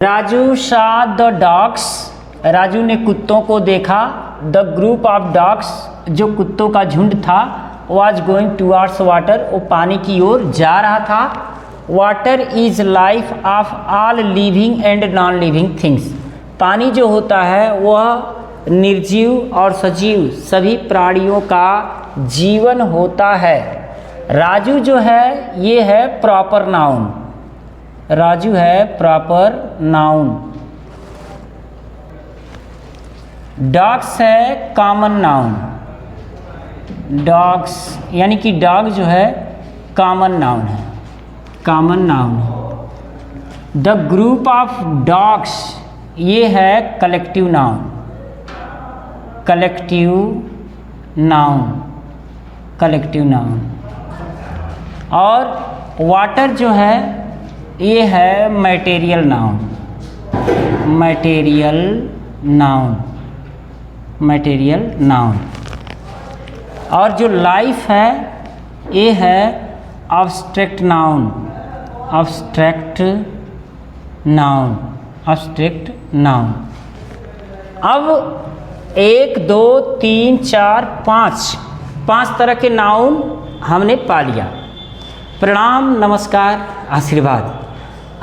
Raju saw the dogs. Raju ने कुत्तों को देखा। द ग्रुप ऑफ डॉग्स, जो कुत्तों का झुंड था, वॉज गोइंग टूवर्ड्स वाटर, वो पानी की ओर जा रहा था। Water is life of all living and non living things. पानी जो होता है वह निर्जीव और सजीव सभी प्राणियों का जीवन होता है। राजू जो है ये है प्रॉपर नाउन। राजू है प्रॉपर नाउन। डॉग्स है कॉमन नाउन। डॉग्स यानी कि डॉग जो है कॉमन नाउन है, कॉमन नाउन है। द ग्रुप ऑफ डॉग्स ये है collective noun, collective noun, collective noun. और वाटर जो है ये है material noun, material noun, material noun. और जो लाइफ है ये है abstract noun, abstract noun, abstract noun. अब 1 2 3 4 5 तरह के नाउन हमने पा लिया। प्रणाम, नमस्कार, आशीर्वाद।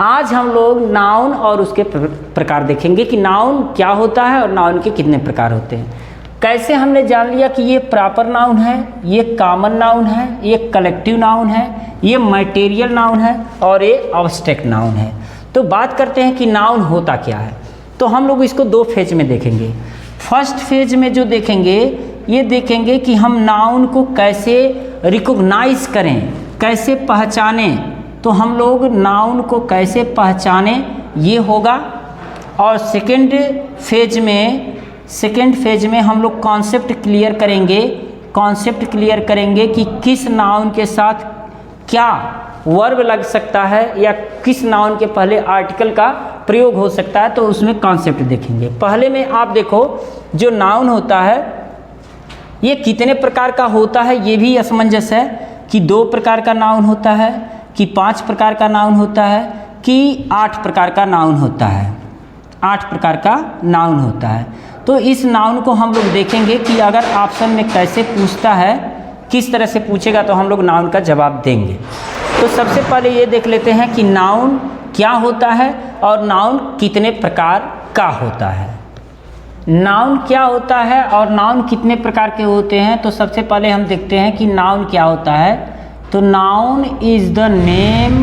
आज हम लोग नाउन और उसके प्रकार देखेंगे कि नाउन क्या होता है और नाउन के कितने प्रकार होते हैं। कैसे हमने जान लिया कि ये प्रॉपर नाउन है, ये कॉमन नाउन है, ये कलेक्टिव नाउन है, ये मटेरियल नाउन है और ये एब्स्ट्रैक्ट नाउन है। तो बात करते हैं कि नाउन होता क्या है। तो हम लोग इसको 2 फेज में देखेंगे। फर्स्ट फेज में जो देखेंगे ये देखेंगे कि हम नाउन को कैसे रिकॉग्नाइज करें, कैसे पहचानें। तो हम लोग नाउन को कैसे पहचाने ये होगा। और सेकंड फेज में हम लोग कॉन्सेप्ट क्लियर करेंगे, कॉन्सेप्ट क्लियर करेंगे कि किस नाउन के साथ क्या वर्ब लग सकता है या किस नाउन के पहले आर्टिकल का प्रयोग हो सकता है। तो उसमें कॉन्सेप्ट देखेंगे। पहले में आप देखो जो नाउन होता है ये कितने प्रकार का होता है, ये भी असमंजस है कि 2 प्रकार का नाउन होता है, कि 5 प्रकार का नाउन होता है, कि 8 प्रकार का नाउन होता है। 8 प्रकार का नाउन होता है। तो इस नाउन को हम लोग देखेंगे कि अगर ऑप्शन में कैसे पूछता है, किस तरह से पूछेगा तो हम लोग नाउन का जवाब देंगे। तो सबसे पहले ये देख लेते हैं कि नाउन क्या होता है और नाउन कितने प्रकार का होता है। नाउन क्या होता है और नाउन कितने प्रकार के होते हैं। तो सबसे पहले हम देखते हैं कि नाउन क्या होता है। तो noun is the name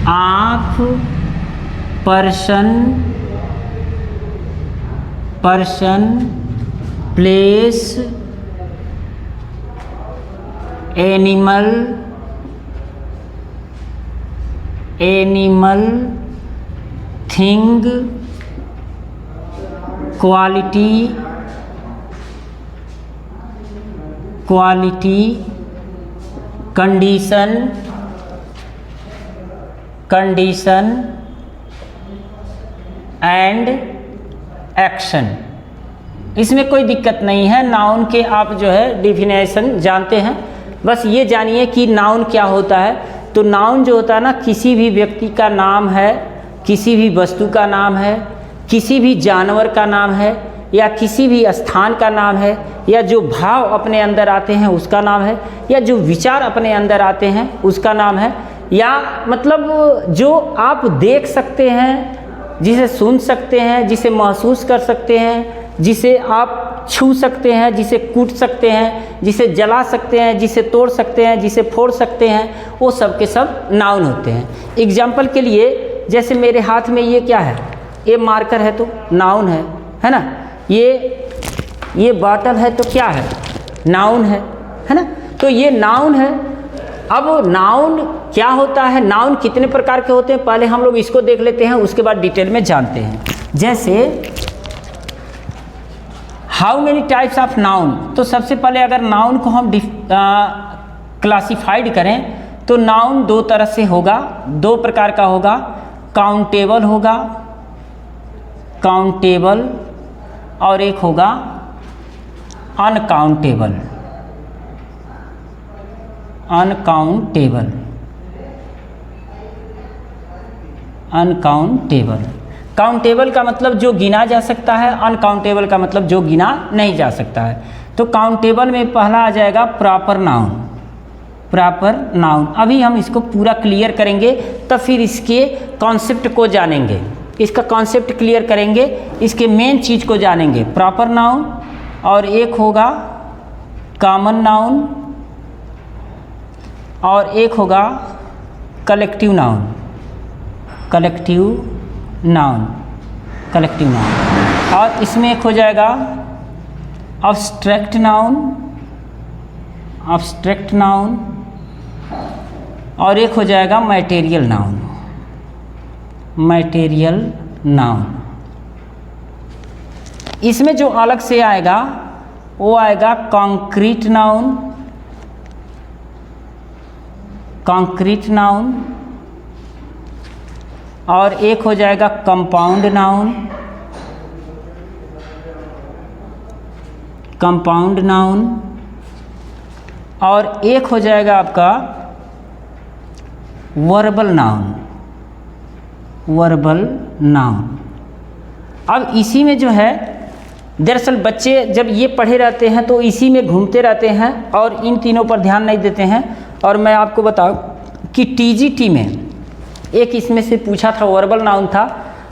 of person, place, animal, thing, quality, condition and action. इसमें कोई दिक्कत नहीं है। नाउन के आप जो है डिफिनेशन जानते हैं, बस ये जानिए कि नाउन क्या होता है। तो नाउन जो होता है ना, किसी भी व्यक्ति का नाम है, किसी भी वस्तु का नाम है, किसी भी जानवर का नाम है, या किसी भी स्थान का नाम है, या जो भाव अपने अंदर आते हैं उसका नाम है, या जो विचार अपने अंदर आते हैं उसका नाम है, या मतलब जो आप देख सकते हैं, जिसे सुन सकते हैं, जिसे महसूस कर सकते हैं, जिसे आप छू सकते हैं, जिसे कूट सकते हैं, जिसे जला सकते हैं, जिसे तोड़ सकते हैं, जिसे फोड़ सकते हैं, वो सब के सब नाउन होते हैं। एग्जाम्पल के लिए जैसे मेरे हाथ में ये क्या है, ये मार्कर है तो नाउन है ना। ये बॉटल है तो क्या है, नाउन है ना। तो ये नाउन है। अब नाउन क्या होता है, नाउन कितने प्रकार के होते हैं, पहले हम लोग इसको देख लेते हैं, उसके बाद डिटेल में जानते हैं। जैसे how many types of noun. तो सबसे पहले अगर नाउन को हम क्लासिफाइड करें तो नाउन 2 तरह से होगा, 2 प्रकार का होगा। काउंटेबल होगा, काउंटेबल, और एक होगा अनकाउंटेबल, अनकाउंटेबल। अनकाउंटेबल। काउंटेबल का मतलब जो गिना जा सकता है, अनकाउंटेबल का मतलब जो गिना नहीं जा सकता है। तो काउंटेबल में पहला आ जाएगा प्रॉपर नाउन, प्रॉपर नाउन। अभी हम इसको पूरा क्लियर करेंगे, तब फिर इसके कॉन्सेप्ट को जानेंगे, इसका कॉन्सेप्ट क्लियर करेंगे, इसके मेन चीज़ को जानेंगे। प्रॉपर नाउन और एक होगा कॉमन नाउन और एक होगा collective noun, collective noun, collective noun. और इसमें एक हो जाएगा अब्स्ट्रैक्ट नाउन, अब्स्ट्रैक्ट नाउन और एक हो जाएगा मैटेरियल नाउन, मैटेरियल नाउन। इसमें जो अलग से आएगा वो आएगा कॉन्क्रीट नाउन, कॉन्क्रीट नाउन और एक हो जाएगा कंपाउंड नाउन, कंपाउंड नाउन और एक हो जाएगा आपका वर्बल नाउन, वर्बल नाउन। अब इसी में जो है, दरअसल बच्चे जब ये पढ़े रहते हैं तो इसी में घूमते रहते हैं और इन तीनों पर ध्यान नहीं देते हैं। और मैं आपको बताऊं कि टीजीटी में एक इसमें से पूछा था, वर्बल नाउन था,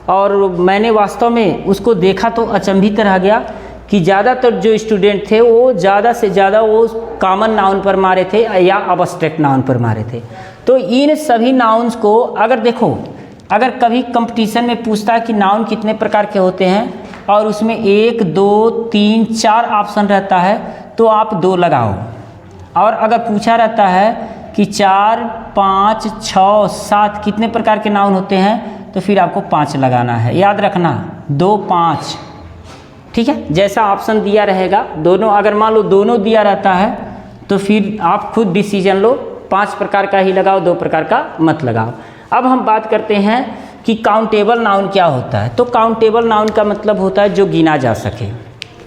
और मैंने वास्तव में उसको देखा तो अचंभित रह गया कि ज़्यादातर जो स्टूडेंट थे वो ज़्यादा से ज़्यादा वो कॉमन नाउन पर मारे थे या अब्स्ट्रैक्ट नाउन पर मारे थे। तो इन सभी नाउन्स को अगर देखो, अगर कभी कंपटीशन में पूछता है कि नाउन कितने प्रकार के होते हैं और उसमें 1 2 3 4 ऑप्शन रहता है तो आप 2 लगाओ, और अगर पूछा रहता है कि 4 5 6 7 कितने प्रकार के नाउन होते हैं तो फिर आपको 5 लगाना है। याद रखना 2 5, ठीक है। जैसा ऑप्शन दिया रहेगा दोनों, अगर मान लो दोनों दिया रहता है तो फिर आप खुद डिसीजन लो, 5 प्रकार का ही लगाओ, 2 प्रकार का मत लगाओ। अब हम बात करते हैं कि काउंटेबल नाउन क्या होता है। तो काउंटेबल नाउन का मतलब होता है जो गिना जा सके,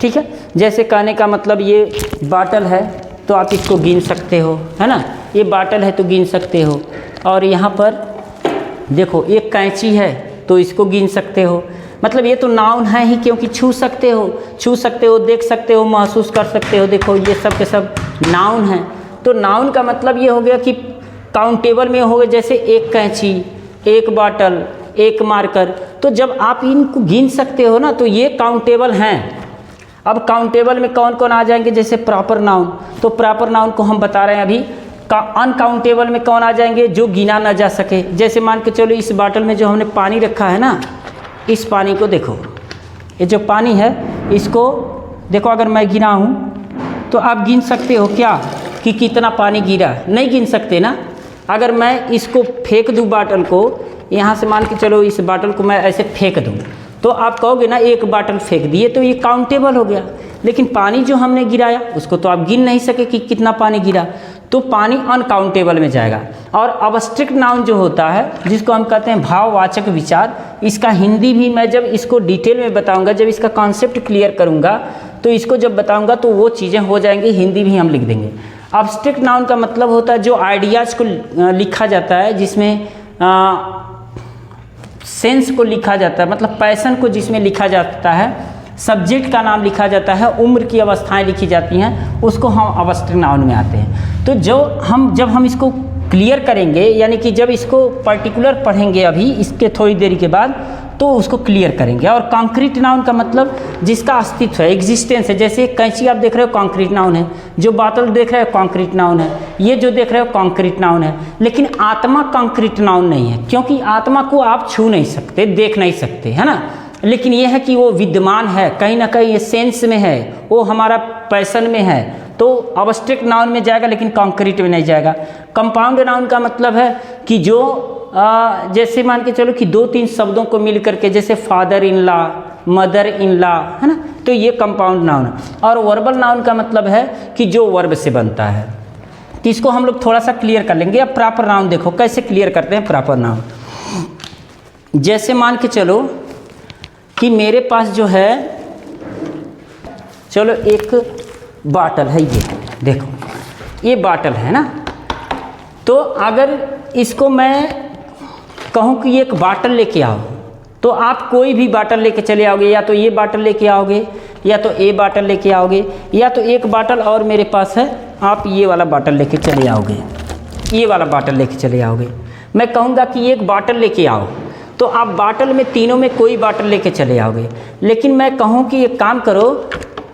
ठीक है। जैसे कहने का मतलब ये बाटल है तो आप इसको गिन सकते हो, है ना, ये बाटल है तो गिन सकते हो। और यहाँ पर देखो एक कैंची है तो इसको गिन सकते हो। मतलब ये तो नाउन है ही, क्योंकि छू सकते हो, छू सकते हो, देख सकते हो, महसूस कर सकते हो। देखो ये सब के सब नाउन हैं। तो नाउन का मतलब ये हो गया कि काउंटेबल में हो गया, जैसे एक कैंची, एक बाटल, एक मार्कर। तो जब आप इनको गिन सकते हो ना तो ये काउंटेबल हैं। अब काउंटेबल में कौन कौन आ जाएंगे, जैसे प्रॉपर नाउन। तो प्रॉपर नाउन को हम बता रहे हैं अभी। अनकाउंटेबल में कौन आ जाएंगे, जो गिना ना जा सके। जैसे मान के चलो इस बाटल में जो हमने पानी रखा है ना, इस पानी को देखो, ये जो पानी है इसको देखो, अगर मैं गिना हूँ तो आप गिन सकते हो क्या कि कितना पानी गिरा। नहीं गिन सकते ना। अगर मैं इसको फेंक दूँ बाटल को, यहाँ से मान के चलो इस बाटल को मैं ऐसे फेंक दूँ तो आप कहोगे ना एक बाटल फेंक दिए तो ये काउंटेबल हो गया। लेकिन पानी जो हमने गिराया उसको तो आप गिन नहीं सके कि कितना पानी गिरा, तो पानी अनकाउंटेबल में जाएगा। और अब्स्ट्रैक्ट नाउन जो होता है, जिसको हम कहते हैं भाववाचक विचार, इसका हिंदी भी मैं जब इसको डिटेल में बताऊंगा, जब इसका कॉन्सेप्ट क्लियर करूंगा तो इसको जब बताऊंगा तो वो चीज़ें हो जाएंगी, हिंदी भी हम लिख देंगे। अब्स्ट्रैक्ट नाउन का मतलब होता है जो आइडियाज़ को लिखा जाता है, जिसमें सेंस को लिखा जाता है, मतलब पैशन को जिसमें लिखा जाता है, सब्जेक्ट का नाम लिखा जाता है, उम्र की अवस्थाएं लिखी जाती हैं, उसको हम अब्स्ट्रैक्ट नाउन में आते हैं। तो जब हम इसको क्लियर करेंगे, यानी कि जब इसको पर्टिकुलर पढ़ेंगे अभी इसके थोड़ी देरी के बाद, तो उसको क्लियर करेंगे। और कॉन्क्रीट नाउन का मतलब जिसका अस्तित्व है, एग्जिस्टेंस है। जैसे कैंची आप देख रहे हो कॉन्क्रीट नाउन है, जो बाटल देख रहे हो कॉन्क्रीट नाउन है, ये जो देख रहे हो कॉन्क्रीट नाउन है। लेकिन आत्मा कॉन्क्रीट नाउन नहीं है, क्योंकि आत्मा को आप छू नहीं सकते, देख नहीं सकते, है ना। लेकिन यह है कि वो विद्यमान है, कहीं ना कहीं ये सेंस में है, वो हमारा पैशन में है, तो अब्स्ट्रैक्ट नाउन में जाएगा, लेकिन कॉन्क्रीट में नहीं जाएगा। कंपाउंड नाउन का मतलब है कि जो जैसे मान के चलो कि 2-3 शब्दों को मिल करके, जैसे father in law, mother in law, है ना, तो ये कंपाउंड नाउन है। और वर्बल नाउन का मतलब है कि जो वर्ब से बनता है। तो इसको हम लोग थोड़ा सा क्लियर कर लेंगे। अब प्रॉपर नाउन देखो कैसे क्लियर करते हैं प्रॉपर नाउन। जैसे मान के चलो कि मेरे पास जो है, चलो एक बाटल है, ये देखो ये बाटल है ना। तो अगर इसको मैं कहूँ कि एक बाटल लेके आओ, तो आप कोई भी बाटल लेके चले आओगे, या तो ये बाटल लेके आओगे, या तो ए बाटल लेके आओगे, या तो एक बाटल और मेरे पास है, आप ये वाला बाटल लेके चले आओगे, ये वाला बाटल लेके चले आओगे। मैं कहूँगा कि एक बाटल लेके आओ, तो आप बाटल में तीनों में कोई बाटल लेके चले आओगे। लेकिन मैं कहूँ कि एक काम करो,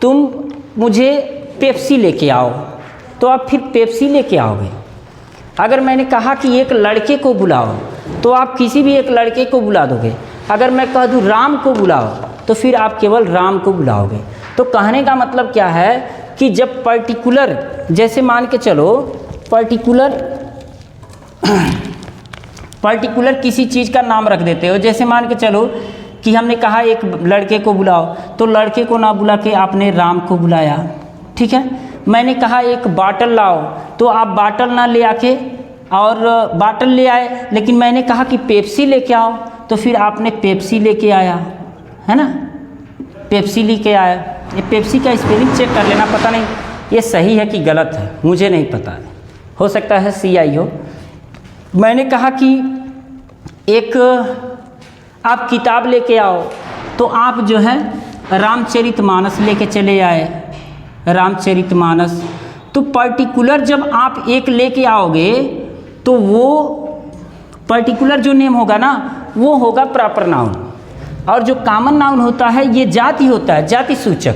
तुम मुझे पेप्सी लेके आओ, तो आप फिर पेप्सी लेके आओगे। अगर मैंने कहा कि एक लड़के को बुलाओ, तो आप किसी भी एक लड़के को बुला दोगे। अगर मैं कह दूँ राम को बुलाओ, तो फिर आप केवल राम को बुलाओगे। तो कहने का मतलब क्या है कि जब पर्टिकुलर, जैसे मान के चलो पर्टिकुलर किसी चीज़ का नाम रख देते हो, जैसे मान के चलो कि हमने कहा एक लड़के को बुलाओ, तो लड़के को ना बुला के आपने राम को बुलाया, ठीक है। मैंने कहा एक बाटल लाओ, तो आप बाटल ना ले आके और बाटल ले आए, लेकिन मैंने कहा कि पेप्सी लेके आओ, तो फिर आपने पेप्सी लेके आया, है ना, पेप्सी लेके आया। ये पेप्सी का स्पेलिंग चेक कर लेना, पता नहीं ये सही है कि गलत है, मुझे नहीं पता है, हो सकता है CI हो। मैंने कहा कि एक आप किताब लेके आओ, तो आप जो है रामचरितमानस लेके चले आए, रामचरितमानस। तो पर्टिकुलर जब आप एक लेके आओगे, तो वो पर्टिकुलर जो नेम होगा ना, वो होगा प्रॉपर नाउन, और जो कॉमन नाउन होता है ये जाति होता है, जाति सूचक।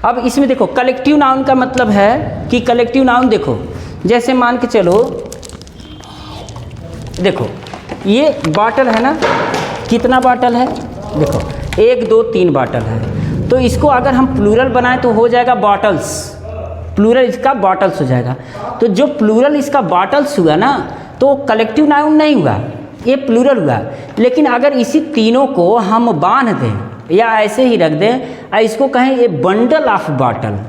अब इसमें देखो कलेक्टिव नाउन का मतलब है कि कलेक्टिव नाउन देखो, जैसे मान के चलो, देखो ये बाटल है ना, कितना बाटल है, देखो 1 2 3 बाटल है। तो इसको अगर हम प्लूरल बनाएं तो हो जाएगा बॉटल्स, प्लूरल इसका बॉटल्स हो जाएगा। तो जो प्लूरल इसका बॉटल्स हुआ ना, तो कलेक्टिव नाउन नहीं हुआ, ये प्लूरल हुआ। लेकिन अगर इसी तीनों को हम बांध दें या ऐसे ही रख दें, इसको कहें ये बंडल ऑफ बॉटल,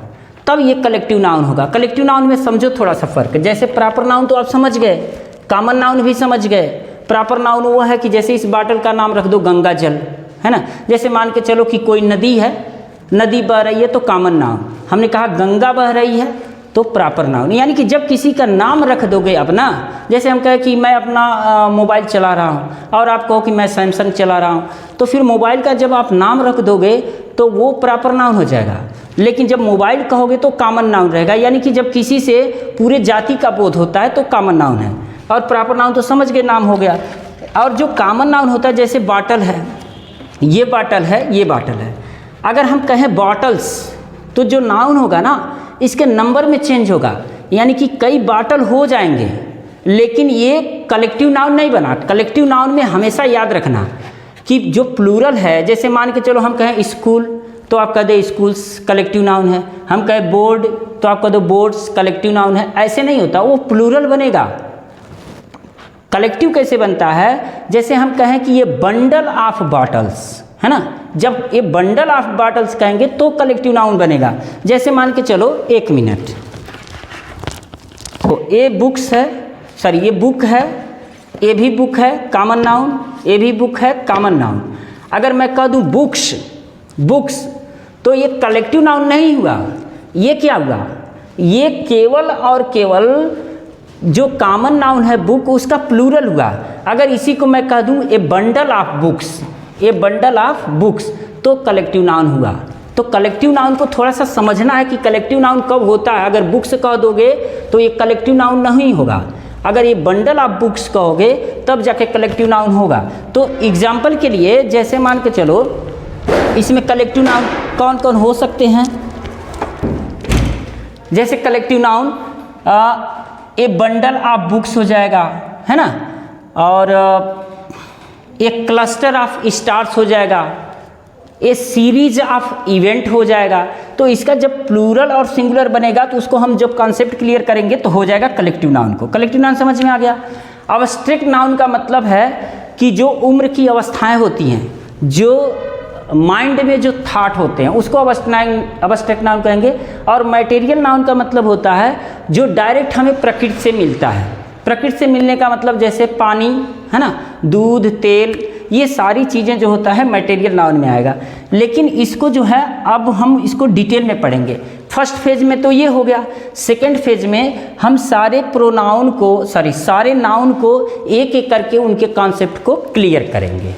तब ये कलेक्टिव नाउन होगा। कलेक्टिव नाउन में समझो थोड़ा सा फर्क, जैसे प्रॉपर नाउन तो आप समझ गए, कॉमन नाउन भी समझ गए। प्रॉपर नाउन वो है कि जैसे इस बाटल का नाम रख दो गंगा जल, है ना। जैसे मान के चलो कि कोई नदी है, नदी बह रही है, तो कॉमन नाउन। हमने कहा गंगा बह रही है, तो प्रॉपर नाउन। यानी कि जब किसी का नाम रख दोगे अपना, जैसे हम कहें कि मैं अपना मोबाइल चला रहा हूँ, और आप कहो कि मैं सैमसंग चला रहा हूँ, तो फिर मोबाइल का जब आप नाम रख दोगे तो वो प्रॉपर नाउन हो जाएगा। लेकिन जब मोबाइल कहोगे तो कॉमन नाउन रहेगा। यानी कि जब किसी से पूरे जाति का बोध होता है तो कॉमन नाउन है, और प्रॉपर नाउन तो समझ गए नाम हो गया। और जो कॉमन नाउन होता है, जैसे बाटल है, ये बाटल है, ये बाटल है, अगर हम कहें बॉटल्स, तो जो नाउन होगा ना, इसके नंबर में चेंज होगा। यानी कि कई बाटल हो जाएंगे, लेकिन ये कलेक्टिव नाउन नहीं बना। कलेक्टिव नाउन में हमेशा याद रखना कि जो प्लूरल है, जैसे मान के चलो हम कहें स्कूल, तो आप कह दे स्कूल्स, कलेक्टिव नाउन है। हम कहें बोर्ड, तो आप कह दो बोर्ड्स, कलेक्टिव नाउन है। ऐसे नहीं होता, वो प्लूरल बनेगा। कलेक्टिव कैसे बनता है, जैसे हम कहें कि ये बंडल ऑफ बॉटल्स, है ना, जब ये बंडल ऑफ बॉटल्स कहेंगे तो कलेक्टिव नाउन बनेगा। जैसे मान के चलो, 1 मिनट, तो ये बुक्स है, सॉरी ये बुक है, ये भी बुक है, कॉमन नाउन, ये भी बुक है, कॉमन नाउन। अगर मैं कह दूं बुक्स, बुक्स, तो ये कलेक्टिव नाउन नहीं हुआ। ये क्या हुआ, ये केवल और केवल जो कॉमन नाउन है बुक, उसका प्लूरल हुआ। अगर इसी को मैं कह दूं ए बंडल ऑफ बुक्स, ये बंडल ऑफ बुक्स, तो कलेक्टिव नाउन हुआ। तो कलेक्टिव नाउन को थोड़ा सा समझना है कि कलेक्टिव नाउन कब होता है। अगर बुक्स कह दोगे तो ये कलेक्टिव नाउन नहीं होगा, अगर ये बंडल ऑफ बुक्स कहोगे तब जाके कलेक्टिव नाउन होगा। तो एग्जाम्पल के लिए, जैसे मान के चलो, इसमें कलेक्टिव नाउन कौन कौन हो सकते हैं। जैसे collective noun A bundle of books हो जाएगा, है ना, और एक क्लस्टर ऑफ स्टार्स हो जाएगा, ए सीरीज ऑफ इवेंट हो जाएगा। तो इसका जब प्लूरल और सिंगुलर बनेगा तो उसको हम जब कॉन्सेप्ट क्लियर करेंगे तो हो जाएगा कलेक्टिव नाउन को। कलेक्टिव नाउन समझ में आ गया। अब्स्ट्रैक्ट नाउन का मतलब है कि जो उम्र की अवस्थाएं होती हैं, जो माइंड में जो थाट होते हैं, उसको अब्स्ट्रैक्ट नाउन कहेंगे। और मटेरियल नाउन का मतलब होता है जो डायरेक्ट हमें प्रकृति से मिलता है। प्रकृति से मिलने का मतलब जैसे पानी, है ना, दूध, तेल, ये सारी चीज़ें जो होता है मटेरियल नाउन में आएगा। लेकिन इसको जो है अब हम इसको डिटेल में पढ़ेंगे। फर्स्ट फेज में तो ये हो गया, सेकंड फेज में हम सारे प्रोनाउन को सारे नाउन को एक एक करके उनके कॉन्सेप्ट को क्लियर करेंगे।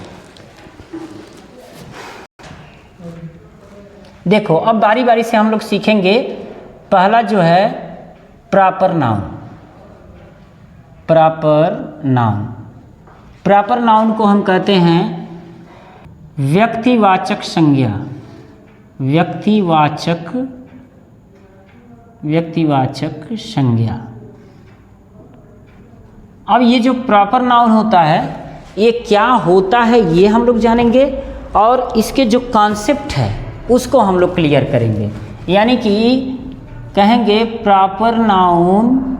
देखो अब बारी बारी से हम लोग सीखेंगे। पहला जो है प्रॉपर नाउन। प्रॉपर नाउन को हम कहते हैं व्यक्तिवाचक संज्ञा। व्यक्तिवाचक संज्ञा। अब ये जो प्रॉपर नाउन होता है ये क्या होता है ये हम लोग जानेंगे, और इसके जो कॉन्सेप्ट है उसको हम लोग क्लियर करेंगे। यानी कि कहेंगे proper noun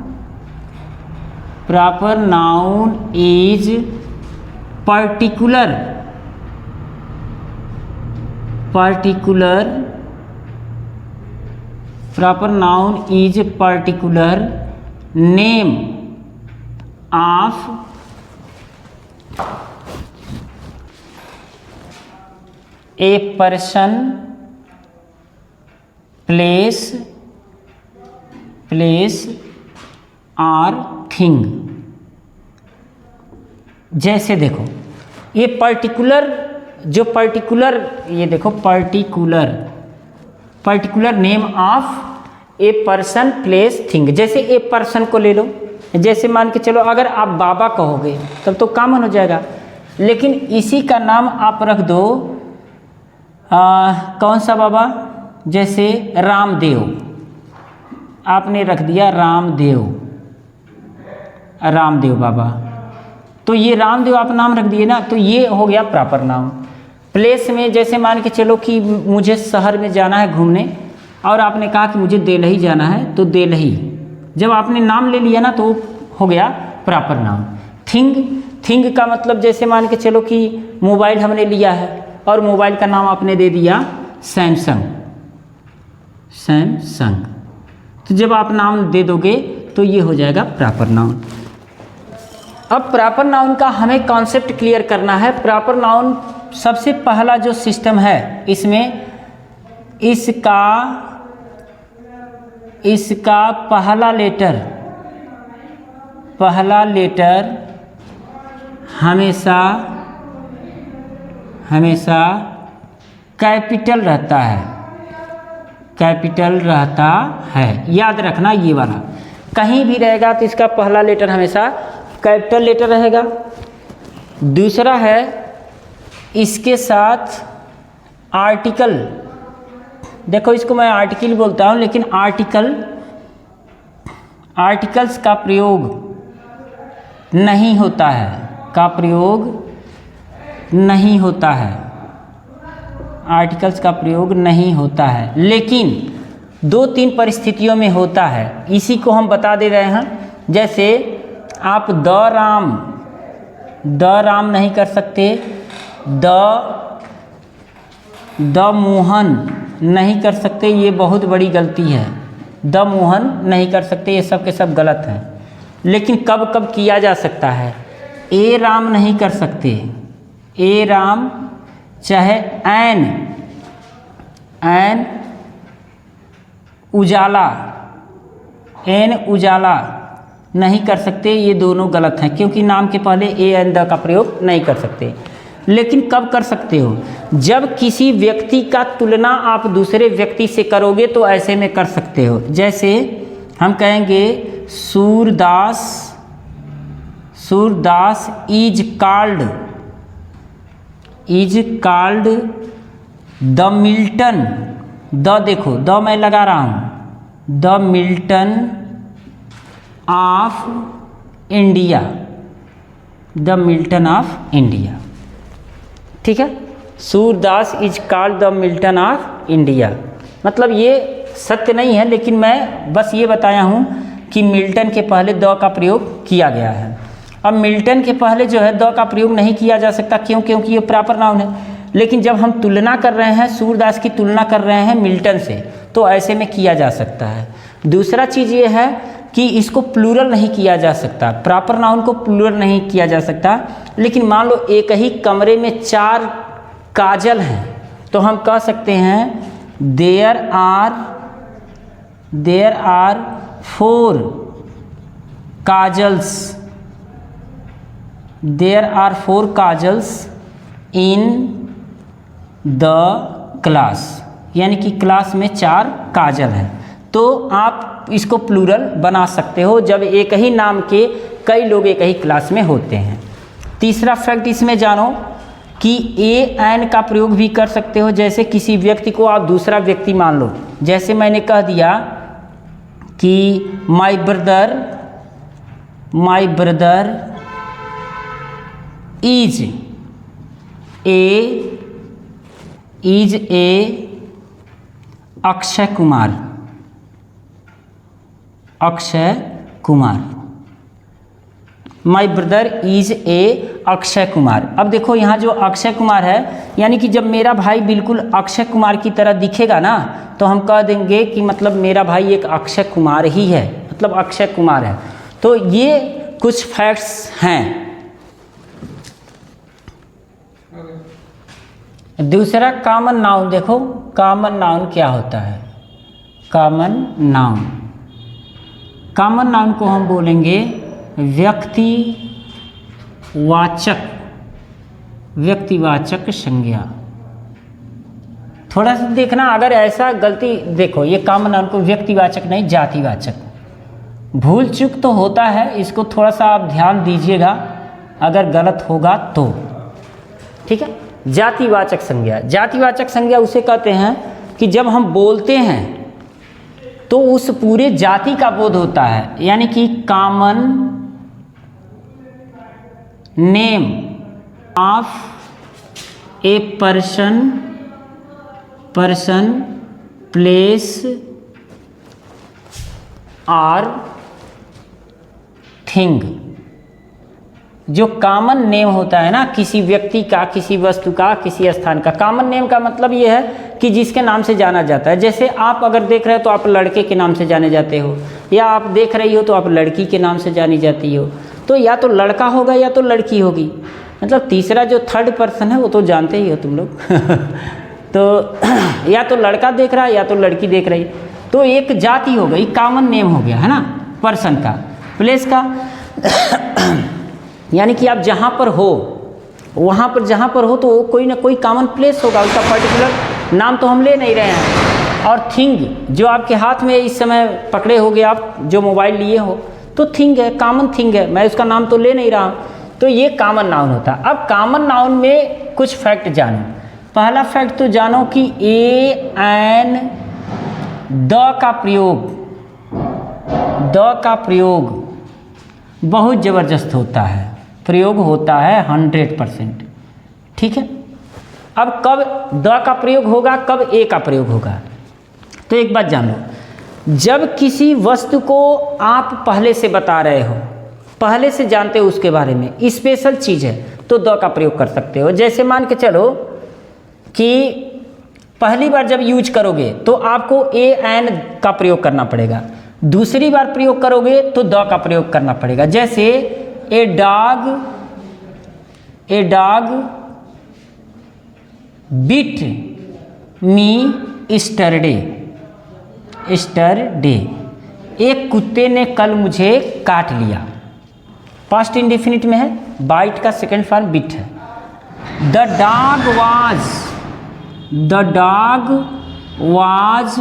is particular proper noun is particular name of a person, place or thing। जैसे देखो ये पर्टिकुलर ये देखो particular name of a person place thing. जैसे ए पर्सन को ले लो, जैसे मान के चलो अगर आप बाबा कहोगे तब तो कॉमन हो जाएगा, लेकिन इसी का नाम आप रख दो कौन सा बाबा, जैसे रामदेव, आपने रख दिया रामदेव बाबा, तो ये रामदेव आप नाम रख दिए ना, तो ये हो गया प्रॉपर नाउन। प्लेस में जैसे मान के चलो कि मुझे शहर में जाना है घूमने और आपने कहा कि मुझे देलही जाना है, तो देलही जब आपने नाम ले लिया ना तो हो गया प्रॉपर नाउन। थिंग का मतलब जैसे मान के चलो कि मोबाइल हमने लिया है और मोबाइल का नाम आपने दे दिया सैमसंग, तो जब आप नाम दे दोगे तो ये हो जाएगा प्रॉपर नाउन। अब प्रॉपर नाउन का हमें कॉन्सेप्ट क्लियर करना है। प्रॉपर नाउन सबसे पहला जो सिस्टम है इसमें इसका पहला लेटर हमेशा कैपिटल रहता है। याद रखना ये वाला, कहीं भी रहेगा तो इसका पहला लेटर हमेशा कैपिटल लेटर रहेगा। दूसरा है इसके साथ आर्टिकल, देखो इसको मैं आर्टिकल बोलता हूँ, लेकिन आर्टिकल्स का प्रयोग नहीं होता है, लेकिन 2-3 परिस्थितियों में होता है। इसी को हम बता दे रहे हैं। जैसे आप द राम नहीं कर सकते, द मोहन नहीं कर सकते, ये बहुत बड़ी गलती है। द मोहन नहीं कर सकते, ये सब के सब गलत हैं। लेकिन कब किया जा सकता है, ए राम नहीं कर सकते, ए राम, चाहे एन उजाला नहीं कर सकते, ये दोनों गलत हैं, क्योंकि नाम के पहले ए एन द का प्रयोग नहीं कर सकते। लेकिन कब कर सकते हो, जब किसी व्यक्ति का तुलना आप दूसरे व्यक्ति से करोगे तो ऐसे में कर सकते हो। जैसे हम कहेंगे Surdas is called the Milton, the देखो द मैं लगा रहा हूँ, द मिल्टन ऑफ इंडिया, ठीक है। Surdas is called the Milton of India, मतलब ये सत्य नहीं है, लेकिन मैं बस ये बताया हूँ कि मिल्टन के पहले द का प्रयोग किया गया है। अब मिल्टन के पहले जो है द का प्रयोग नहीं किया जा सकता, क्योंकि ये प्रॉपर नाउन है। लेकिन जब हम तुलना कर रहे हैं, सूरदास की तुलना कर रहे हैं मिल्टन से, तो ऐसे में किया जा सकता है। दूसरा चीज़ ये है कि इसको प्लूरल नहीं किया जा सकता, प्रॉपर नाउन को प्लूरल नहीं किया जा सकता। लेकिन मान लो एक ही कमरे में 4 काजल हैं, तो हम कह सकते हैं there are 4 Kajals, there are 4 Kajals in the class, यानी कि क्लास में 4 काजल हैं। तो आप इसको प्लूरल बना सकते हो जब एक ही नाम के कई लोग एक ही क्लास में होते हैं। तीसरा फैक्ट इसमें जानो कि ए एन का प्रयोग भी कर सकते हो। जैसे किसी व्यक्ति को आप दूसरा व्यक्ति मान लो, जैसे मैंने कह दिया कि my brother is a Akshay Kumar, my brother is a Akshay Kumar. अब देखो यहाँ जो अक्षय कुमार है, यानी कि जब मेरा भाई बिल्कुल अक्षय कुमार की तरह दिखेगा ना, तो हम कह देंगे कि मतलब मेरा भाई एक अक्षय कुमार ही है, मतलब अक्षय कुमार है। तो ये कुछ फैक्ट्स हैं। दूसरा कॉमन नाउन देखो, कॉमन नाउन क्या होता है? कॉमन नाउन को हम बोलेंगे व्यक्तिवाचक संज्ञा। थोड़ा सा देखना, अगर ऐसा गलती देखो, ये कॉमन नाउन को व्यक्तिवाचक नहीं जातिवाचक, भूल चूक तो होता है, इसको थोड़ा सा आप ध्यान दीजिएगा अगर गलत होगा तो, ठीक है। जातिवाचक संज्ञा उसे कहते हैं कि जब हम बोलते हैं तो उस पूरे जाति का बोध होता है, यानी कि common name of a person, place और थिंग। जो कॉमन नेम होता है ना किसी व्यक्ति का, किसी वस्तु का, किसी स्थान का, कॉमन नेम का मतलब ये है कि जिसके नाम से जाना जाता है। जैसे आप अगर देख रहे हो तो आप लड़के के नाम से जाने जाते हो, या आप देख रही हो तो आप लड़की के नाम से जानी जाती हो। तो या तो लड़का होगा या तो लड़की होगी, मतलब तीसरा जो थर्ड पर्सन है वो तो जानते ही हो तुम लोग तो या तो लड़का देख रहा है या तो लड़की देख रही, तो एक जाति हो गई, कॉमन नेम हो गया है ना, पर्सन का, प्लेस का यानी कि आप जहाँ पर हो, वहाँ पर जहाँ पर हो तो कोई ना कोई कॉमन प्लेस होगा, उसका पर्टिकुलर नाम तो हम ले नहीं रहे हैं। और थिंग, जो आपके हाथ में इस समय पकड़े होगे आप, जो मोबाइल लिए हो, तो थिंग है, कॉमन थिंग है, मैं उसका नाम तो ले नहीं रहा हूँ, तो ये कॉमन नाउन होता है। अब कॉमन नाउन में कुछ फैक्ट जानो। पहला फैक्ट तो जानो कि ए एन द का प्रयोग बहुत ज़बरदस्त होता है, प्रयोग होता है 100%, ठीक है। अब कब द का प्रयोग होगा, कब ए का प्रयोग होगा? तो एक बात जान लो, जब किसी वस्तु को आप पहले से बता रहे हो, पहले से जानते हो उसके बारे में, स्पेशल चीज़ है, तो द का प्रयोग कर सकते हो। जैसे मान के चलो कि पहली बार जब यूज करोगे तो आपको ए एन का प्रयोग करना पड़ेगा, दूसरी बार प्रयोग करोगे तो द का प्रयोग करना पड़ेगा। जैसे ए डॉग बीट मी स्टरडे, एक कुत्ते ने कल मुझे काट लिया, पास्ट इंडेफिनिट में है, बाइट का सेकंड फॉर्म बीट है। द डॉग वाज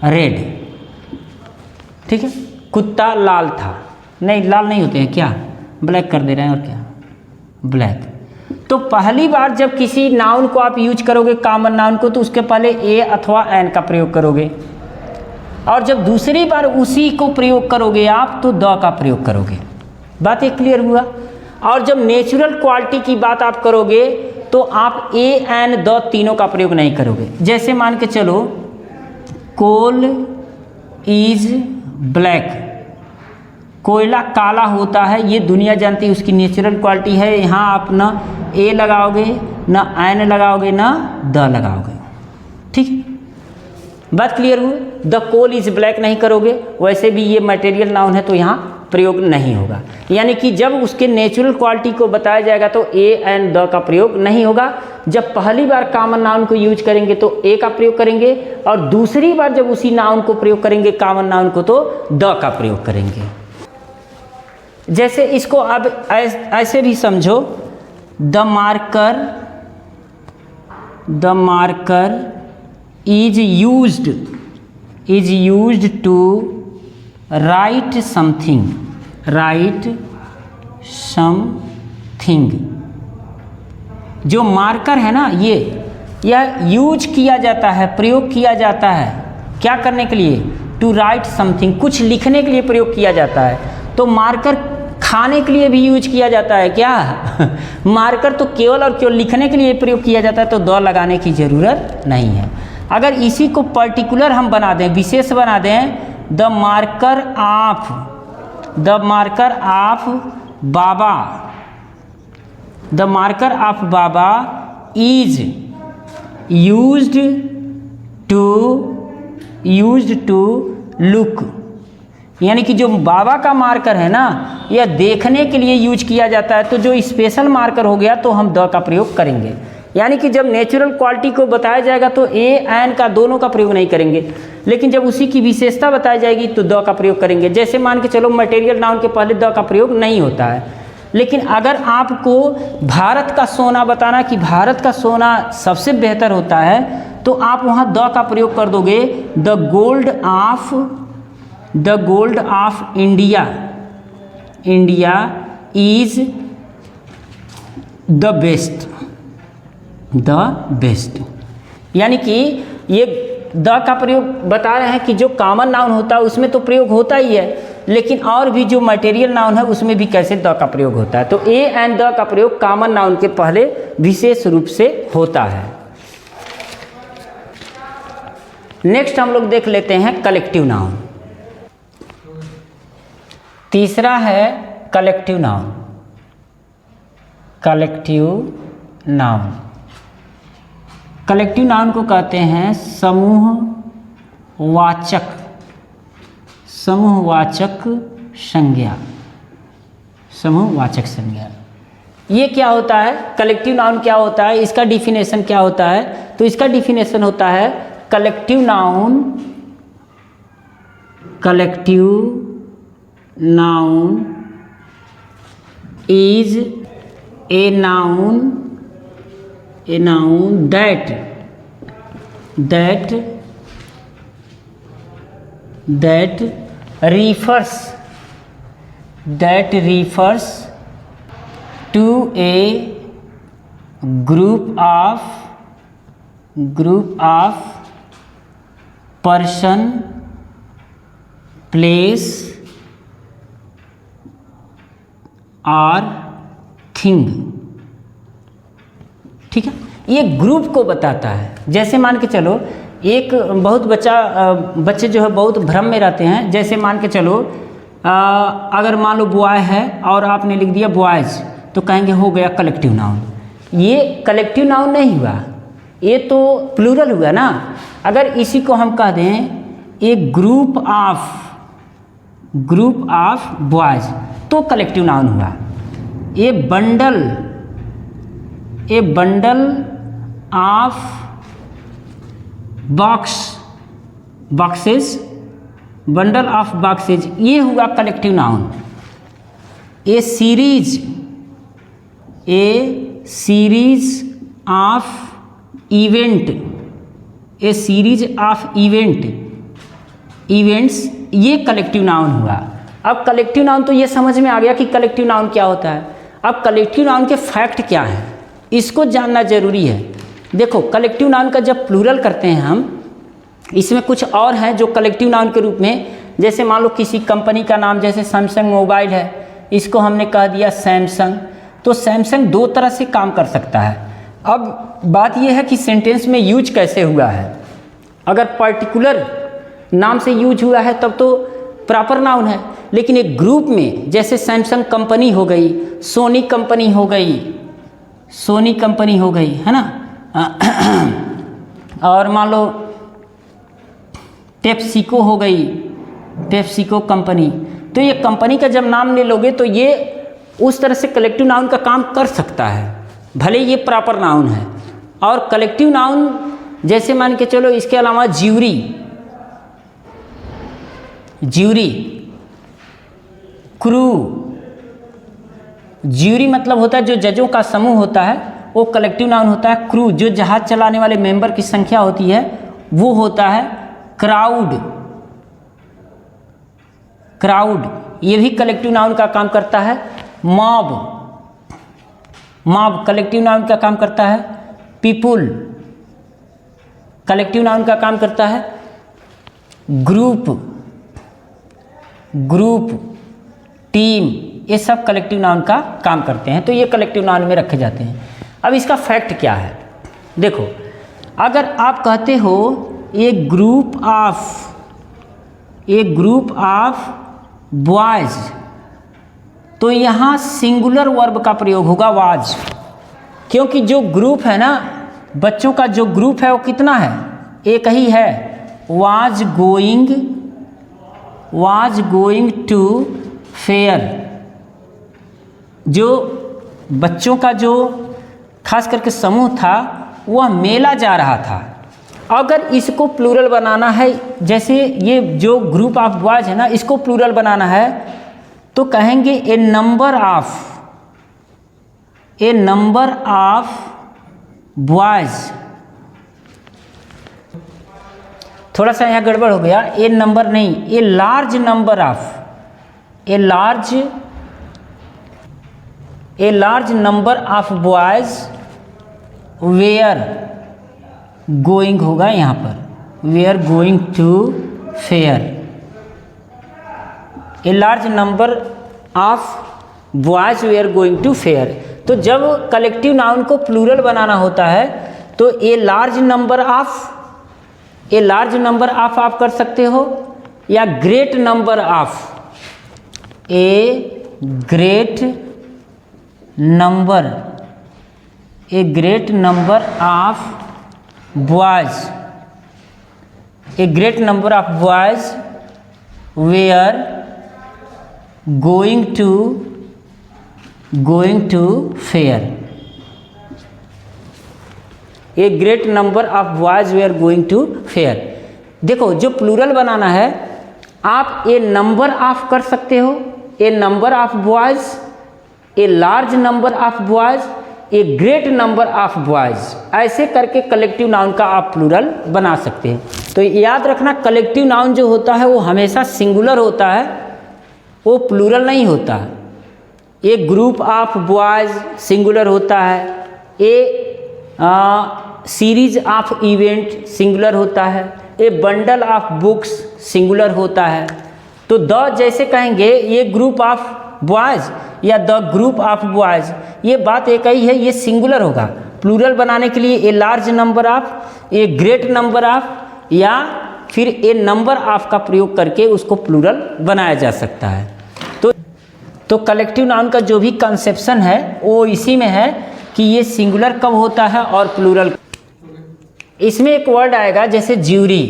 रेड, ठीक है, कुत्ता लाल था, नहीं लाल नहीं होते हैं क्या, ब्लैक कर दे रहे हैं, और क्या ब्लैक। तो पहली बार जब किसी नाउन को आप यूज करोगे, कॉमन नाउन को, तो उसके पहले ए अथवा एन का प्रयोग करोगे, और जब दूसरी बार उसी को प्रयोग करोगे आप तो द का प्रयोग करोगे। बात ये क्लियर हुआ? और जब नेचुरल क्वालिटी की बात आप करोगे तो आप ए एन द तीनों का प्रयोग नहीं करोगे। जैसे मान के चलो कोल इज ब्लैक, कोयला काला होता है, ये दुनिया जानती है, उसकी नेचुरल क्वालिटी है। यहाँ आप ना ए लगाओगे, ना एन लगाओगे, ना द लगाओगे, ठीक। बात क्लियर हुई। द कोल इज ब्लैक नहीं करोगे, वैसे भी ये मटेरियल नाउन है तो यहाँ प्रयोग नहीं होगा। यानी कि जब उसके नेचुरल क्वालिटी को बताया जाएगा तो ए एंड द का प्रयोग नहीं होगा। जब पहली बार कॉमन नाउन को यूज करेंगे तो ए का प्रयोग करेंगे, और दूसरी बार जब उसी नाउन को प्रयोग करेंगे कॉमन नाउन को तो द का प्रयोग करेंगे। जैसे इसको अब ऐसे भी समझो, the marker is used to write something. जो मार्कर है ना, यह यूज किया जाता है, प्रयोग किया जाता है, क्या करने के लिए? टू राइट समथिंग, कुछ लिखने के लिए प्रयोग किया जाता है। तो मार्कर खाने के लिए भी यूज किया जाता है क्या? मार्कर तो केवल और केवल लिखने के लिए प्रयोग किया जाता है, तो द लगाने की ज़रूरत नहीं है। अगर इसी को पर्टिकुलर हम बना दें, विशेष बना दें, the marker of Baba is used to look. यानी कि जो बाबा का मार्कर है ना, यह देखने के लिए यूज किया जाता है, तो जो स्पेशल मार्कर हो गया तो हम द का प्रयोग करेंगे। यानी कि जब नेचुरल क्वालिटी को बताया जाएगा तो ए एन का दोनों का प्रयोग नहीं करेंगे, लेकिन जब उसी की विशेषता बताई जाएगी तो द का प्रयोग करेंगे। जैसे मान के चलो मटेरियल नाउन के पहले द का प्रयोग नहीं होता है, लेकिन अगर आपको भारत का सोना बताना कि भारत का सोना सबसे बेहतर होता है, तो आप वहाँ द का प्रयोग कर दोगे, the gold of India is the best. यानी कि ये द का प्रयोग बता रहे हैं कि जो कॉमन नाउन होता है उसमें तो प्रयोग होता ही है, लेकिन और भी जो मटेरियल नाउन है उसमें भी कैसे द का प्रयोग होता है। तो ए एंड द का प्रयोग कॉमन नाउन के पहले विशेष रूप से होता है। नेक्स्ट हम लोग देख लेते हैं कलेक्टिव नाउन। तीसरा है कलेक्टिव नाउन। कलेक्टिव नाउन को कहते हैं समूहवाचक संज्ञा। ये क्या होता है? कलेक्टिव नाउन क्या होता है? इसका डिफिनेशन क्या होता है? तो इसका डिफिनेशन होता है collective noun is a noun that refers to a group of person, place or thing। ठीक है, ये ग्रुप को बताता है। जैसे मान के चलो एक बहुत बच्चे जो है बहुत भ्रम में रहते हैं। जैसे मान के चलो अगर मान लो बॉय है और आपने लिख दिया बॉयज़, तो कहेंगे हो गया कलेक्टिव नाउन। ये कलेक्टिव नाउन नहीं हुआ, ये तो प्लूरल हुआ ना। अगर इसी को हम कह दें ए ग्रुप ऑफ बॉयज़ तो कलेक्टिव नाउन हुआ। ए बंडल ऑफ बॉक्सेस ये हुआ collective noun. A series of events ये कलेक्टिव नाउन हुआ। अब कलेक्टिव नाउन तो ये समझ में आ गया कि कलेक्टिव नाउन क्या होता है। अब कलेक्टिव नाउन के फैक्ट क्या है, इसको जानना जरूरी है। देखो कलेक्टिव नाउन का जब प्लूरल करते हैं हम, इसमें कुछ और हैं जो कलेक्टिव नाउन के रूप में, जैसे मान लो किसी कंपनी का नाम, जैसे सैमसंग मोबाइल है, इसको हमने कह दिया सैमसंग। तो सैमसंग दो तरह से काम कर सकता है। अब बात यह है कि सेंटेंस में यूज कैसे हुआ है। अगर पर्टिकुलर नाम से यूज हुआ है तब तो प्रॉपर नाउन है, लेकिन एक ग्रुप में जैसे सैमसंग कंपनी हो गई, सोनी कंपनी हो गई है ना, और मान लो पेप्सिको हो गई, पेप्सिको कंपनी। तो ये कंपनी का जब नाम ले लोगे तो ये उस तरह से कलेक्टिव नाउन का काम कर सकता है, भले ये प्रॉपर नाउन है। और कलेक्टिव नाउन जैसे मान के चलो, इसके अलावा ज्यूरी, ज्यूरी, क्रू। ज्यूरी मतलब होता है जो जजों का समूह होता है, वो कलेक्टिव नाउन होता है। क्रू जो जहाज चलाने वाले मेंबर की संख्या होती है वो होता है क्राउड। क्राउड ये भी कलेक्टिव नाउन का काम करता है। मॉब, मॉब कलेक्टिव नाउन का काम करता है। पीपुल कलेक्टिव नाउन का काम करता है। ग्रुप, ग्रुप, टीम, ये सब कलेक्टिव नाउन का काम करते हैं। तो ये कलेक्टिव नाउन में रखे जाते हैं। अब इसका फैक्ट क्या है, देखो, अगर आप कहते हो ए ग्रुप ऑफ बॉयज, तो यहाँ सिंगुलर वर्ब का प्रयोग होगा वाज, क्योंकि जो ग्रुप है ना, बच्चों का जो ग्रुप है वो कितना है, एक ही है। वाज गोइंग टू फेयर, जो बच्चों का जो खास करके समूह था वह मेला जा रहा था। अगर इसको प्लूरल बनाना है, जैसे ये जो ग्रुप ऑफ बॉयज है ना, इसको प्लूरल बनाना है तो कहेंगे ए नंबर ऑफ बॉयज। थोड़ा सा यहाँ गड़बड़ हो गया, ए नंबर नहीं, a large number of boys were going होगा यहाँ पर, were going to fair. A large number of boys were going to fair. तो जब कलेक्टिव नाउन को प्लूरल बनाना होता है तो ए लार्ज नंबर ऑफ आप कर सकते हो, या great number of, a great number of boys were going to fair. A great number of boys were going to fair. देखो, जो प्लूरल बनाना है आप ए नंबर ऑफ कर सकते हो, a number of boys, a large number of boys, a great number of boys, ऐसे करके collective noun का आप प्लूरल बना सकते हैं। तो याद रखना, कलेक्टिव नाउन जो होता है वो हमेशा सिंगुलर होता है, वो प्लूरल नहीं होता। ए ग्रुप ऑफ बॉयज सिंगुलर होता है, ए सीरीज ऑफ इवेंट सिंगुलर होता है, ए बंडल ऑफ बुक्स सिंगुलर होता है। तो द जैसे कहेंगे ये ग्रुप ऑफ बॉयज या द ग्रुप ऑफ बॉयज, ये बात एक ही है, ये सिंगुलर होगा। प्लूरल बनाने के लिए ए large number of, a great number of, या फिर ए नंबर ऑफ का प्रयोग करके उसको प्लूरल बनाया जा सकता है। तो कलेक्टिव नाउन का जो भी कंसेप्शन है वो इसी में है कि ये सिंगुलर कब होता है और प्लूरल। इसमें एक वर्ड आएगा जैसे ज्यूरी,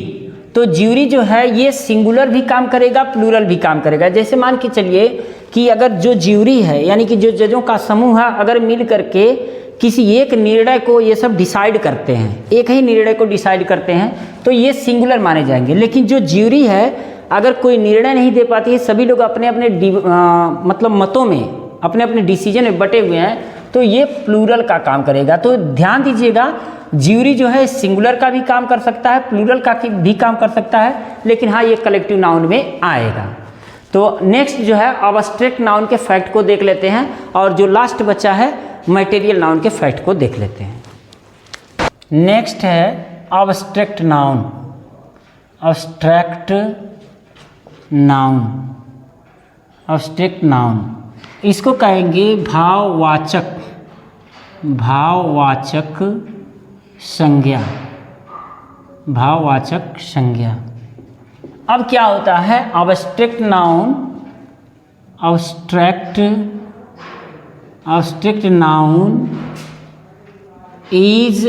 तो ज्यूरी जो है ये सिंगुलर भी काम करेगा, प्लूरल भी काम करेगा। जैसे मान के चलिए कि अगर जो ज्यूरी है, यानी कि जो जजों का समूह है, अगर मिल करके किसी एक निर्णय को ये सब डिसाइड करते हैं, एक ही निर्णय को डिसाइड करते हैं, तो ये सिंगुलर माने जाएंगे। लेकिन जो ज्यूरी है अगर कोई निर्णय नहीं दे पाती है, सभी लोग अपने अपने मतलब मतों में, अपने अपने डिसीजन में बटे हुए हैं, तो ये प्लूरल का काम करेगा। तो ध्यान दीजिएगा, ज्यूरी जो है सिंगुलर का भी काम कर सकता है, प्लूरल का भी काम कर सकता है, लेकिन हाँ ये कलेक्टिव नाउन में आएगा। तो नेक्स्ट जो है अब्स्ट्रैक्ट नाउन के फैक्ट को देख लेते हैं, और जो लास्ट बचा है मटेरियल नाउन के फैक्ट को देख लेते हैं। नेक्स्ट है अब्स्ट्रैक्ट नाउन। अब्स्ट्रैक्ट नाउन, इसको कहेंगे भाववाचक संज्ञा। अब क्या होता है, abstract noun is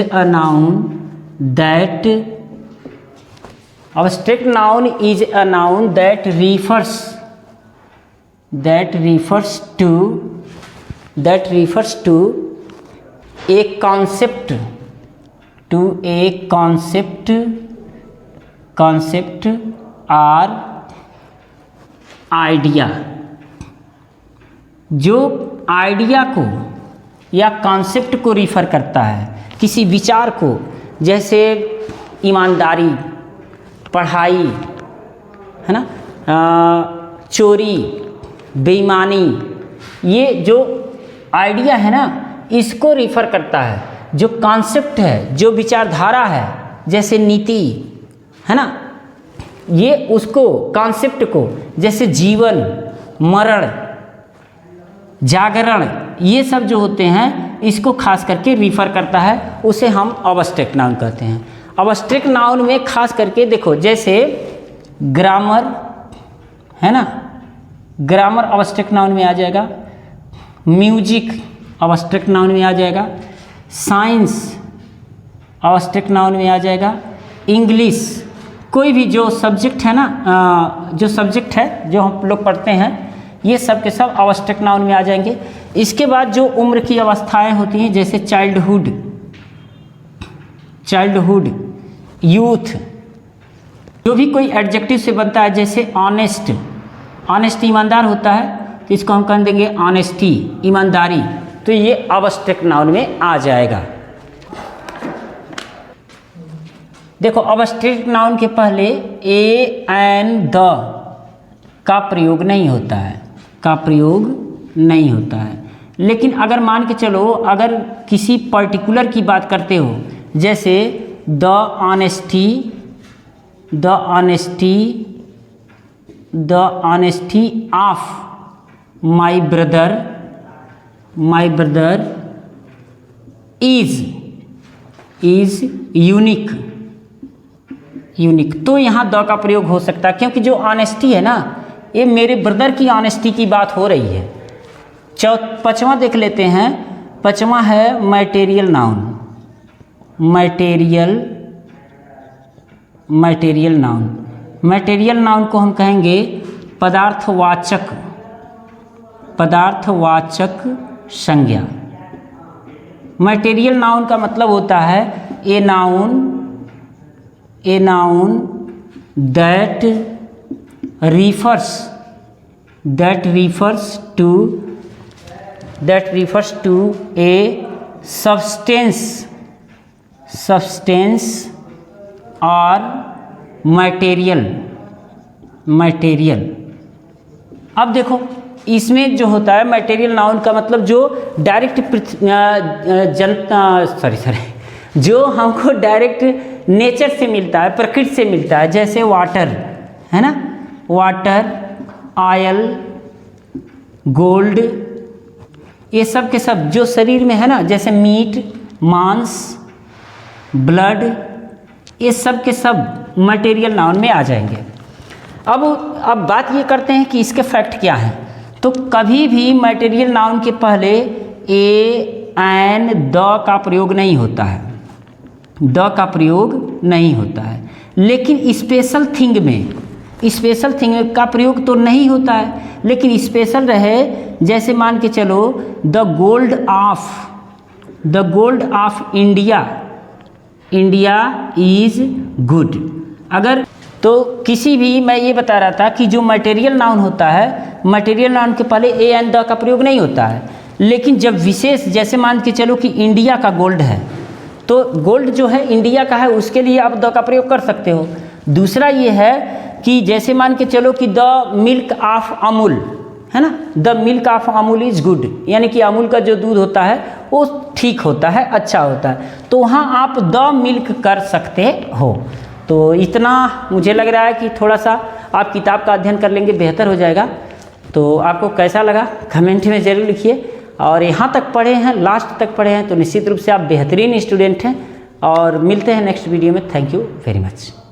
a noun that abstract noun is a noun that refers to a concept or idea, जो आइडिया को या कॉन्सेप्ट को रिफ़र करता है, किसी विचार को, जैसे ईमानदारी, पढ़ाई, है ना, चोरी, बेईमानी, ये जो आइडिया है ना, इसको रिफ़र करता है। जो कॉन्सेप्ट है, जो विचारधारा है, जैसे नीति, है ना, ये उसको कॉन्सेप्ट को, जैसे जीवन, मरण, जागरण, ये सब जो होते हैं इसको खास करके रिफ़र करता है, उसे हम अब्स्ट्रैक्ट नाउन कहते हैं। अब्स्ट्रैक्ट नाउन में खास करके देखो, जैसे ग्रामर है ना, ग्रामर अब्स्ट्रैक्ट नाउन में आ जाएगा, म्यूजिक अब्स्ट्रैक्ट नाउन में आ जाएगा, साइंस अब्स्ट्रैक्ट नाउन में आ जाएगा, इंग्लिश, कोई भी जो सब्जेक्ट है ना, जो सब्जेक्ट है जो हम लोग पढ़ते हैं, ये सब के सब अब्स्ट्रैक्ट नाउन में आ जाएंगे। इसके बाद जो उम्र की अवस्थाएं होती हैं, जैसे चाइल्डहुड, यूथ, जो भी कोई एडजेक्टिव से बनता है, जैसे ऑनेस्ट, ईमानदार होता है, तो इसको हम कह देंगे ऑनेस्टी, ईमानदारी, तो ये अब्स्ट्रैक्ट नाउन में आ जाएगा। देखो, अब्स्ट्रैक्ट नाउन के पहले ए एंड द का प्रयोग नहीं होता है, लेकिन अगर मान के चलो, अगर किसी पर्टिकुलर की बात करते हो, जैसे the honesty of my brother is unique, तो यहाँ द का प्रयोग हो सकता है, क्योंकि जो ऑनेस्टी है ना, ये मेरे ब्रदर की ऑनेस्टी की बात हो रही है। पांचवा देख लेते हैं, पांचवा है मैटेरियल नाउन को हम कहेंगे पदार्थवाचक संज्ञा। मैटेरियल नाउन का मतलब होता है a noun that refers to a substance or material। अब देखो, इसमें जो होता है मटेरियल नाउन का मतलब जो डायरेक्ट जो हमको डायरेक्ट नेचर से मिलता है, प्रकृति से मिलता है, जैसे वाटर है ना, वाटर, ऑयल, गोल्ड, ये सब के सब जो शरीर में है ना, जैसे मीट, मांस, ब्लड, ये सब के सब मटेरियल नाउन में आ जाएंगे। अब बात ये करते हैं कि इसके फैक्ट क्या हैं। तो कभी भी मटेरियल नाउन के पहले ए एंड द का प्रयोग नहीं होता है, लेकिन स्पेशल थिंग में का प्रयोग तो नहीं होता है, लेकिन स्पेशल रहे, जैसे मान के चलो the gold of India is good. अगर तो किसी भी, मैं ये बता रहा था कि जो मटेरियल नाउन होता है, मटेरियल नाउन के पहले ए एंड द का प्रयोग नहीं होता है, लेकिन जब विशेष, जैसे मान के चलो कि इंडिया का गोल्ड है, तो गोल्ड जो है इंडिया का है, उसके लिए आप द का प्रयोग कर सकते हो। दूसरा ये है कि जैसे मान के चलो कि द मिल्क ऑफ अमूल है ना, the milk of Amul is good, यानी कि अमूल का जो दूध होता है वो ठीक होता है, अच्छा होता है, तो वहाँ आप द मिल्क कर सकते हो। तो इतना मुझे लग रहा है कि थोड़ा सा आप किताब का अध्ययन कर लेंगे, बेहतर हो जाएगा। तो आपको कैसा लगा कमेंट में ज़रूर लिखिए, और यहाँ तक पढ़े हैं, लास्ट तक पढ़े हैं, तो निश्चित रूप से आप बेहतरीन स्टूडेंट हैं। और मिलते हैं नेक्स्ट वीडियो में। Thank you very much.